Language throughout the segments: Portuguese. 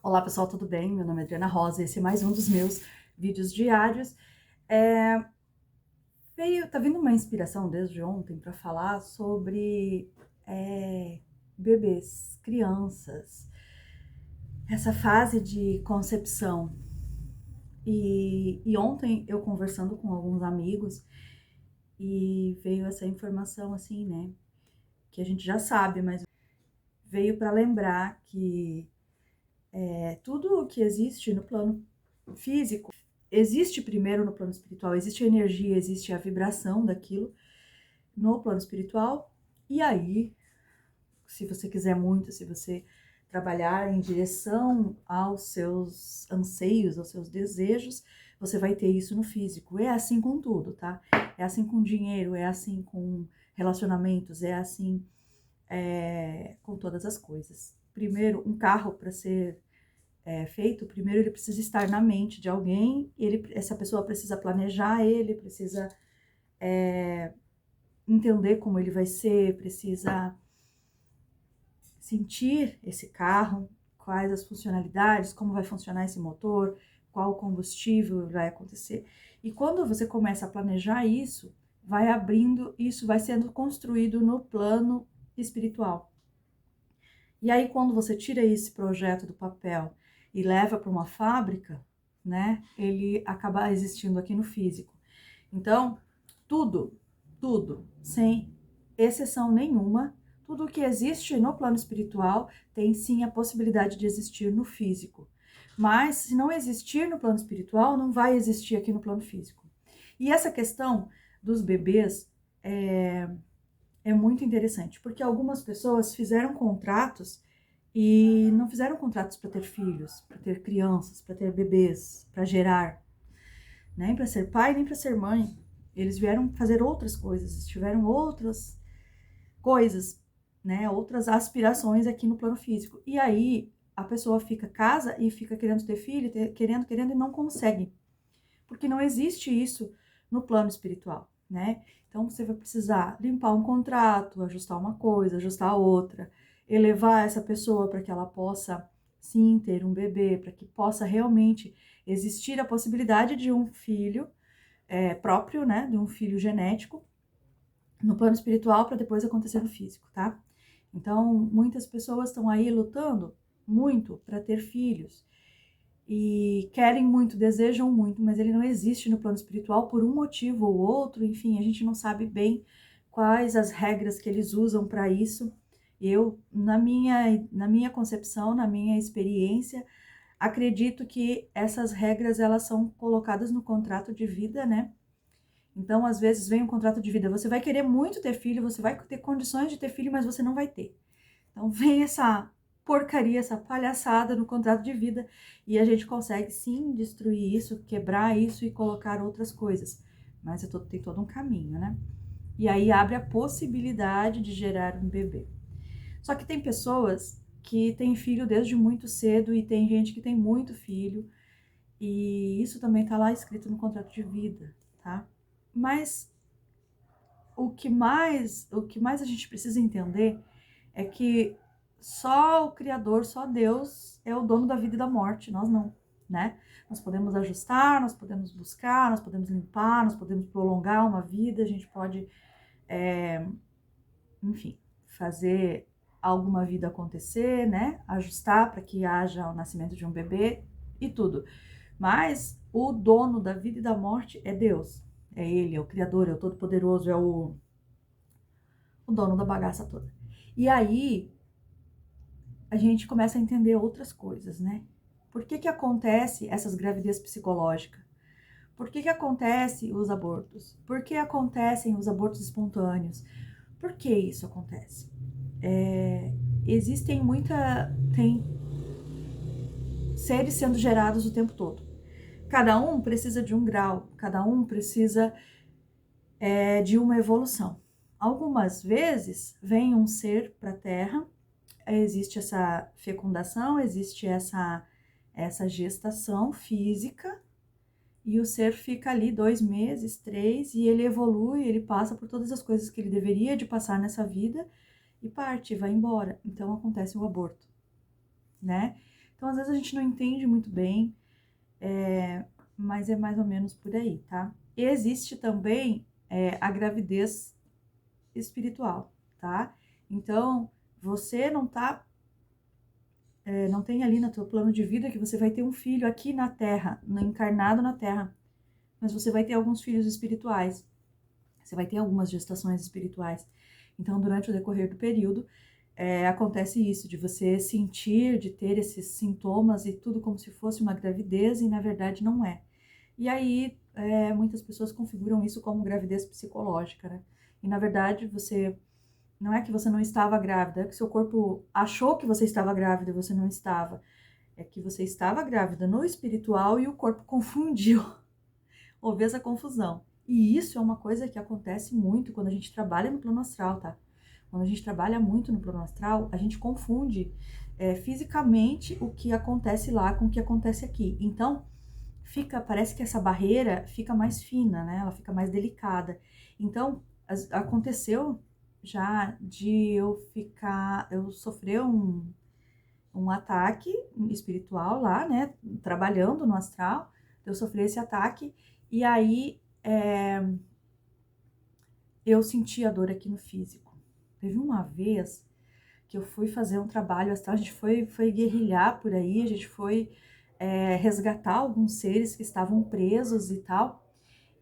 Olá pessoal, tudo bem? Meu nome é Adriana Rosa, esse é mais um dos meus vídeos diários. É, tá vindo uma inspiração desde ontem para falar sobre bebês, crianças, essa fase de concepção. E ontem eu conversando com alguns amigos e veio essa informação assim, né? Que a gente já sabe, mas veio para lembrar que tudo o que existe no plano físico existe primeiro no plano espiritual, existe a energia, existe a vibração daquilo no plano espiritual, e aí, se você quiser muito, se você trabalhar em direção aos seus anseios, aos seus desejos, você vai ter isso no físico. É assim com tudo, tá? É assim com dinheiro, é assim com relacionamentos, é assim com todas as coisas. Primeiro, um carro para ser feito, primeiro ele precisa estar na mente de alguém, essa pessoa precisa planejar ele, precisa entender como ele vai ser, precisa sentir esse carro, quais as funcionalidades, como vai funcionar esse motor, qual o combustível vai acontecer. E quando você começa a planejar isso, vai abrindo, isso vai sendo construído no plano espiritual. E aí, quando você tira esse projeto do papel e leva para uma fábrica, né, ele acaba existindo aqui no físico. Então, tudo, tudo, sem exceção nenhuma, tudo que existe no plano espiritual tem sim a possibilidade de existir no físico. Mas, se não existir no plano espiritual, não vai existir aqui no plano físico. E essa questão dos bebês é muito interessante, porque algumas pessoas fizeram contratos e não fizeram contratos para ter filhos, para ter crianças, para ter bebês, para gerar, nem para ser pai, nem para ser mãe. Eles vieram fazer outras coisas, tiveram outras coisas, né, outras aspirações aqui no plano físico. E aí a pessoa fica casa e fica querendo ter filho, querendo e não consegue, porque não existe isso no plano espiritual, né? Então você vai precisar limpar um contrato, ajustar uma coisa, ajustar outra, elevar essa pessoa para que ela possa sim ter um bebê, para que possa realmente existir a possibilidade de um filho próprio, né? De um filho genético no plano espiritual para depois acontecer no físico, tá? Então muitas pessoas estão aí lutando muito para ter filhos e querem muito, desejam muito, mas ele não existe no plano espiritual por um motivo ou outro, enfim, a gente não sabe bem quais as regras que eles usam para isso. Eu, na minha concepção, na minha experiência, acredito que essas regras, elas são colocadas no contrato de vida, né? Então, às vezes, vem um contrato de vida, você vai querer muito ter filho, você vai ter condições de ter filho, mas você não vai ter. Então vem essa porcaria, essa palhaçada no contrato de vida e a gente consegue sim destruir isso, quebrar isso e colocar outras coisas. Mas tem todo um caminho, né? E aí abre a possibilidade de gerar um bebê. Só que tem pessoas que têm filho desde muito cedo e tem gente que tem muito filho e isso também tá lá escrito no contrato de vida, tá? Mas o que mais a gente precisa entender é que só o Criador, só Deus é o dono da vida e da morte, nós não, né? Nós podemos ajustar, nós podemos buscar, nós podemos limpar, nós podemos prolongar uma vida, a gente pode, enfim, fazer alguma vida acontecer, né? Ajustar para que haja o nascimento de um bebê e tudo. Mas o dono da vida e da morte é Deus. É Ele, é o Criador, é o Todo-Poderoso, é o dono da bagaça toda. E aí, a gente começa a entender outras coisas, né? Por que acontece essas gravidez psicológicas? Por que acontece os abortos? Por que acontecem os abortos espontâneos? Por que isso acontece? Existem tem seres sendo gerados o tempo todo. Cada um precisa de um grau, cada um precisa de uma evolução. Algumas vezes vem um ser para a Terra, existe essa fecundação, existe essa gestação física, e o ser fica ali 2 meses, 3, e ele evolui, ele passa por todas as coisas que ele deveria de passar nessa vida, e parte, vai embora. Então acontece o aborto, né? Então, às vezes a gente não entende muito bem, mas é mais ou menos por aí, tá? E existe também a gravidez espiritual, tá? Então, você não tem ali no teu plano de vida que você vai ter um filho aqui na Terra, encarnado na Terra, mas você vai ter alguns filhos espirituais, você vai ter algumas gestações espirituais. Então, durante o decorrer do período, acontece isso, de você sentir, de ter esses sintomas e tudo como se fosse uma gravidez e na verdade não é. E aí, muitas pessoas configuram isso como gravidez psicológica, né? E na verdade, não é que você não estava grávida, é que seu corpo achou que você estava grávida e você não estava. É que você estava grávida no espiritual e o corpo confundiu. Houve essa confusão. E isso é uma coisa que acontece muito quando a gente trabalha no plano astral, tá? Quando a gente trabalha muito no plano astral, a gente confunde fisicamente o que acontece lá com o que acontece aqui. Então, parece que essa barreira fica mais fina, né? Ela fica mais delicada. Então, aconteceu já de eu sofrer um ataque espiritual lá, né? Trabalhando no astral, eu sofri esse ataque e aí eu senti a dor aqui no físico. Teve uma vez que eu fui fazer um trabalho astral, a gente foi guerrilhar por aí, a gente foi resgatar alguns seres que estavam presos e tal.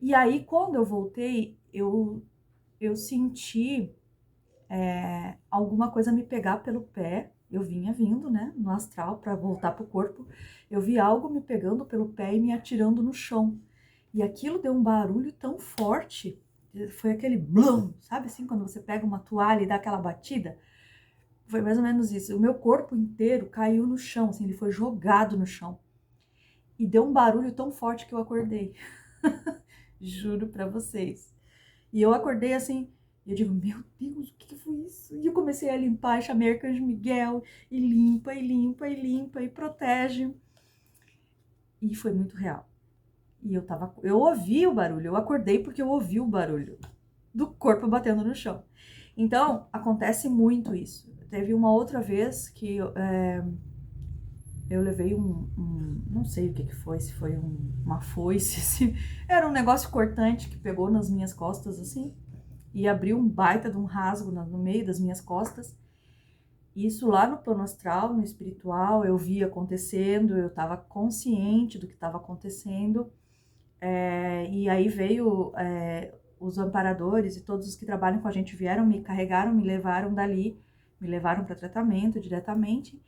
E aí, quando eu voltei, eu senti alguma coisa me pegar pelo pé. Eu vinha vindo, né, no astral para voltar pro corpo. Eu vi algo me pegando pelo pé e me atirando no chão. E aquilo deu um barulho tão forte, foi aquele blum, sabe assim, quando você pega uma toalha e dá aquela batida? Foi mais ou menos isso. O meu corpo inteiro caiu no chão, assim, ele foi jogado no chão. E deu um barulho tão forte que eu acordei. Juro pra vocês. E eu acordei assim, e eu digo, meu Deus, o que foi isso? E eu comecei a limpar, e chamei Arcanjo Miguel, e limpa, e limpa, e limpa, e protege. E foi muito real. E eu ouvi o barulho, eu acordei porque eu ouvi o barulho do corpo batendo no chão. Então, acontece muito isso. Teve uma outra vez que eu levei não sei o que foi, se foi uma foice, se era um negócio cortante que pegou nas minhas costas assim, e abriu um baita de um rasgo no meio das minhas costas. Isso lá no plano astral, no espiritual, eu vi acontecendo, eu estava consciente do que estava acontecendo, e aí veio os amparadores e todos os que trabalham com a gente vieram, me carregaram, me levaram dali, me levaram para tratamento diretamente.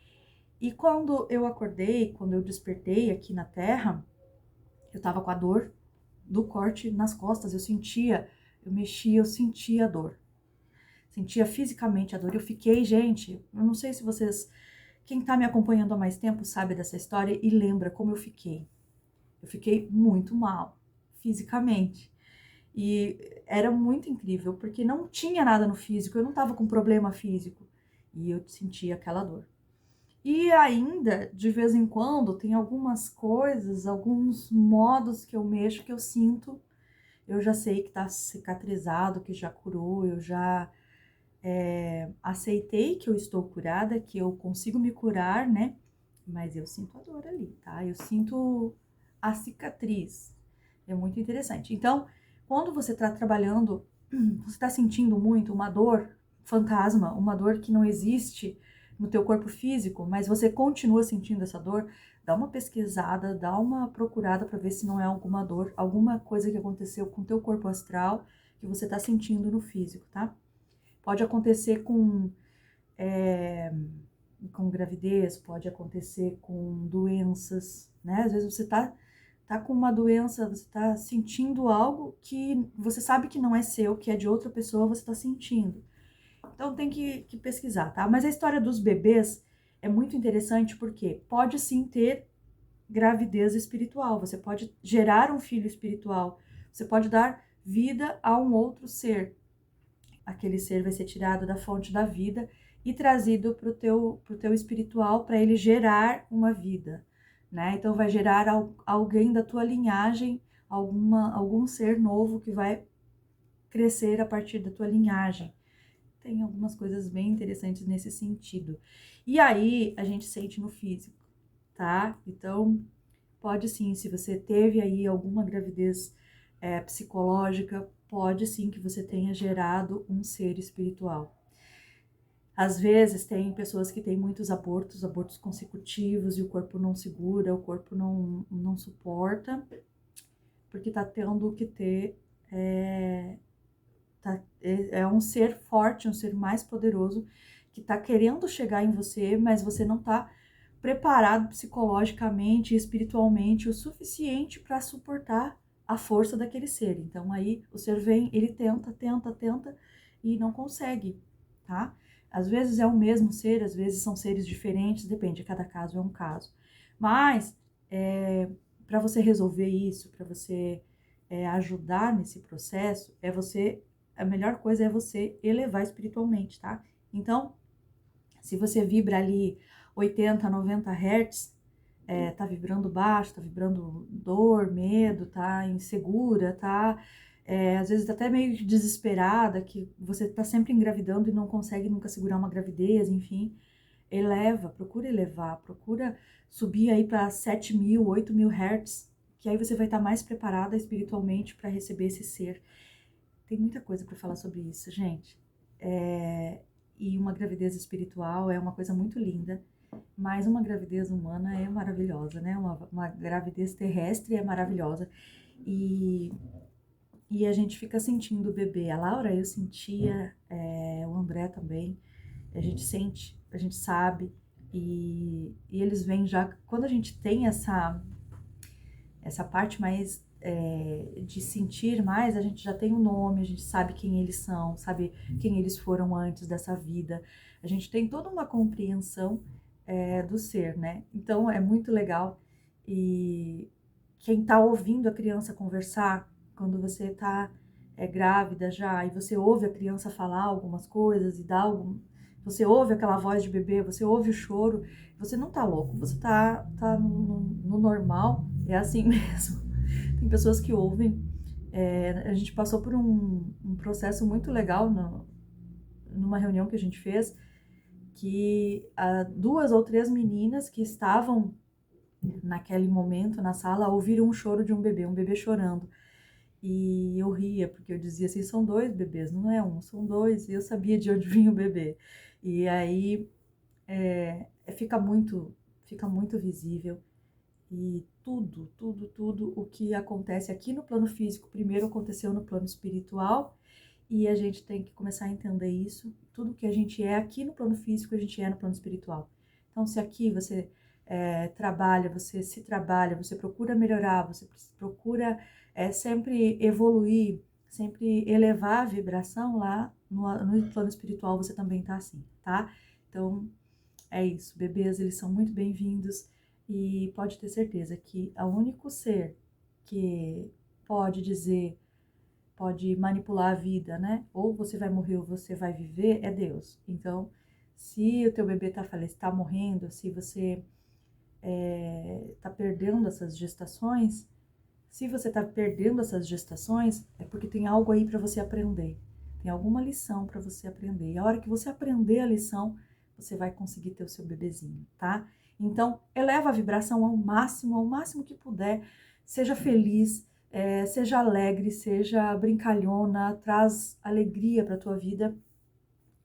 E quando eu acordei, quando eu despertei aqui na Terra, eu tava com a dor do corte nas costas, eu mexia, eu sentia a dor. Sentia fisicamente a dor. Eu fiquei, gente, eu não sei se vocês, quem tá me acompanhando há mais tempo sabe dessa história e lembra como eu fiquei. Eu fiquei muito mal, fisicamente. E era muito incrível, porque não tinha nada no físico, eu não tava com problema físico. E eu sentia aquela dor. E ainda, de vez em quando, tem algumas coisas, alguns modos que eu mexo que eu sinto, eu já sei que tá cicatrizado, que já curou, eu já aceitei que eu estou curada, que eu consigo me curar, né? Mas eu sinto a dor ali, tá? Eu sinto a cicatriz. É muito interessante. Então, quando você tá trabalhando, você tá sentindo muito uma dor fantasma, uma dor que não existe no teu corpo físico, mas você continua sentindo essa dor, dá uma pesquisada, dá uma procurada para ver se não é alguma dor, alguma coisa que aconteceu com o teu corpo astral que você tá sentindo no físico, tá? Pode acontecer com gravidez, pode acontecer com doenças, né? Às vezes você tá com uma doença, você tá sentindo algo que você sabe que não é seu, que é de outra pessoa, você tá sentindo. Então tem que pesquisar, tá? Mas a história dos bebês é muito interessante porque pode sim ter gravidez espiritual, você pode gerar um filho espiritual, você pode dar vida a um outro ser. Aquele ser vai ser tirado da fonte da vida e trazido pro teu espiritual para ele gerar uma vida, né? Então vai gerar alguém da tua linhagem, algum ser novo que vai crescer a partir da tua linhagem. Tem algumas coisas bem interessantes nesse sentido. E aí a gente sente no físico. tá? Então, pode sim, se você teve aí alguma gravidez psicológica, pode sim que você tenha gerado um ser espiritual. Às vezes tem pessoas que têm muitos abortos consecutivos, e o corpo não segura, o corpo não suporta, porque tá tendo que ter, é um ser forte, um ser mais poderoso, que tá querendo chegar em você, mas você não tá preparado psicologicamente e espiritualmente o suficiente para suportar a força daquele ser. Então aí o ser vem, ele tenta e não consegue, tá? Às vezes é o mesmo ser, às vezes são seres diferentes, depende, cada caso é um caso. Mas para você resolver isso, para você ajudar nesse processo, a melhor coisa é você elevar espiritualmente, tá? Então, se você vibra ali 80, 90 Hz, tá vibrando baixo, tá vibrando dor, medo, tá insegura, tá às vezes até meio desesperada, que você tá sempre engravidando e não consegue nunca segurar uma gravidez, enfim, procura elevar, procura subir aí para 7.000, 8.000 Hz, que aí você vai estar mais preparada espiritualmente para receber esse ser. Tem muita coisa para falar sobre isso, gente. E uma gravidez espiritual é uma coisa muito linda, mas uma gravidez humana é maravilhosa, né? Uma gravidez terrestre é maravilhosa. E a gente fica sentindo o bebê. A Laura, eu sentia, o André também. A gente sente, a gente sabe. E eles vêm já. Quando a gente tem essa parte mais de sentir mais, a gente já tem um nome, a gente sabe quem eles são, sabe quem eles foram antes dessa vida. A gente tem toda uma compreensão do ser, né? Então é muito legal. E quem tá ouvindo a criança conversar, quando você tá grávida já, e você ouve a criança falar algumas coisas e você ouve aquela voz de bebê, você ouve o choro, você não tá louco, você tá no normal, é assim mesmo. Tem pessoas que ouvem. A gente passou por um processo muito legal numa reunião que a gente fez, que 2 ou 3 meninas que estavam naquele momento na sala ouviram um choro de um bebê chorando. E eu ria, porque eu dizia assim, são 2 bebês, não é um, são 2, e eu sabia de onde vinha o bebê. E aí fica muito visível. E tudo o que acontece aqui no plano físico, primeiro aconteceu no plano espiritual, e a gente tem que começar a entender isso. Tudo que a gente é aqui no plano físico, a gente é no plano espiritual. Então, se aqui você trabalha, você procura melhorar, você procura sempre evoluir, sempre elevar a vibração, lá no plano espiritual você também tá assim, tá? Então, é isso, bebês, eles são muito bem-vindos, e pode ter certeza que o único ser que pode manipular a vida, né? Ou você vai morrer ou você vai viver, é Deus. Então, se o teu bebê tá morrendo, se você tá perdendo essas gestações, é porque tem algo aí para você aprender. Tem alguma lição para você aprender. E a hora que você aprender a lição, você vai conseguir ter o seu bebezinho, tá? Então, eleva a vibração ao máximo que puder. Seja feliz, seja alegre, seja brincalhona, traz alegria para tua vida,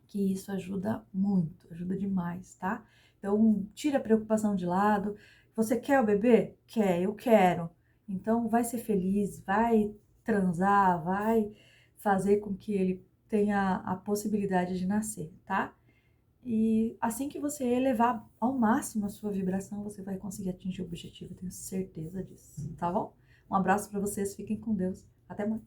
que isso ajuda muito, ajuda demais, tá? Então, tira a preocupação de lado. Você quer o bebê? Quer, eu quero. Então, vai ser feliz, vai transar, vai fazer com que ele tenha a possibilidade de nascer, tá? E assim que você elevar ao máximo a sua vibração, você vai conseguir atingir o objetivo, eu tenho certeza disso, tá bom? Um abraço para vocês, fiquem com Deus, até mais.